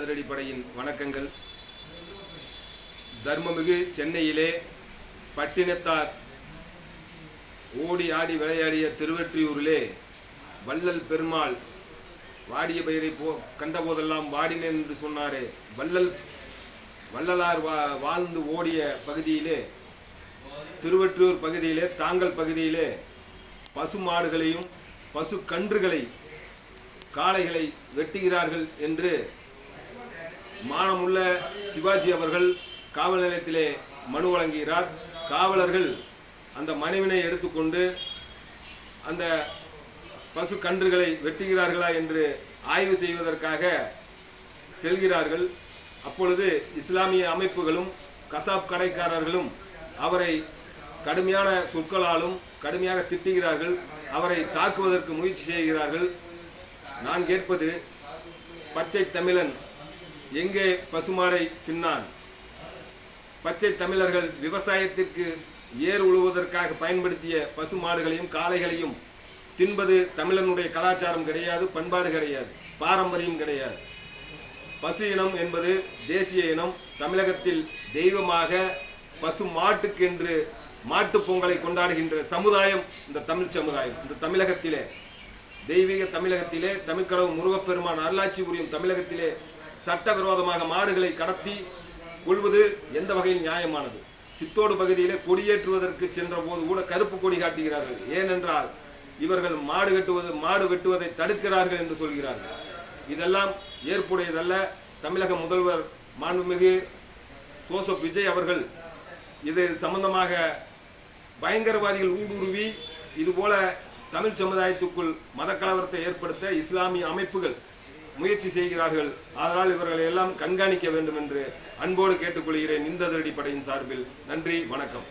அதிரடிப்படையின் வணக்கங்கள். தர்மமிகு சென்னையிலே பட்டினத்தார் ஓடி ஆடி விளையாடிய திருவெற்றியூரிலே வள்ளல் பெருமாள் வாடிய பயிரை கண்டபோதெல்லாம் வாடினேன் என்று சொன்னாரே, வள்ளலார் வாழ்ந்து ஓடிய பகுதியிலே, திருவெற்றியூர் பகுதியிலே, தாங்கல் பகுதியிலே பசு மாடுகளையும் பசு கன்றுகளை காளைகளை வெட்டுகிறார்கள் என்று மானமுள்ள சிவாஜி அவர்கள் காவல் நிலையத்திலே மனு வழங்குகிறார். காவலர்கள் அந்த மனுவினை எடுத்துக்கொண்டு அந்த பசு கன்றுகளை வெட்டுகிறார்களா என்று ஆய்வு செய்வதற்காக செல்கிறார்கள். அப்பொழுது இஸ்லாமிய அமைப்புகளும் கசாப் கடைக்காரர்களும் அவரை கடுமையான சொற்களாலும் கடுமையாக திட்டுகிறார்கள். அவரை தாக்குவதற்கு முயற்சி செய்கிறார்கள். நான் கேட்பது, பச்சை தமிழன் எங்கே பசுமாடை தின்னான்? பச்சை தமிழர்கள் விவசாயத்திற்கு ஏர் உழுவதற்காக பயன்படுத்திய பசு மாடுகளையும் காளைகளையும் தின்பது தமிழனுடைய கலாச்சாரம் கிடையாது, பண்பாடு கிடையாது, பாரம்பரியம் கிடையாது. பசு இனம் என்பது தேசிய இனம். தமிழகத்தில் தெய்வமாக பசு மாட்டுக்கென்று மாட்டுப் பொங்கலை கொண்டாடுகின்ற சமுதாயம் இந்த தமிழ் சமுதாயம். இந்த தமிழகத்திலே, தெய்வீக தமிழகத்திலே, தமிழ்கடவுள் முருகப்பெருமான் அருளாட்சி புரியும் தமிழகத்திலே சட்டவிரோதமாக மாடுகளை கடத்தி கொள்வது எந்த வகையில் நியாயமானது? சித்தோடு பகுதியிலே கொடியேற்றுவதற்கு சென்ற போது கூட கருப்பு கொடி காட்டுகிறார்கள். ஏனென்றால் இவர்கள் மாடு வெட்டுவதை தடுக்கிறார்கள் என்று சொல்கிறார்கள். இதெல்லாம் ஏற்புடையதல்ல. தமிழக முதல்வர் மாண்புமிகு ஜோசப் விஜய் அவர்கள் இது சம்பந்தமாக பயங்கரவாதிகள் ஊடுருவி இதுபோல தமிழ் சமுதாயத்துக்குள் மத கலவரத்தை ஏற்படுத்த இஸ்லாமிய அமைப்புகள் முயற்சி செய்கிறார்கள். அதனால் இவர்களை எல்லாம் கண்காணிக்க வேண்டும் என்று அன்போடு கேட்டுக்கொள்கிறேன். இந்த அதிரடிப்படையின் சார்பில் நன்றி, வணக்கம்.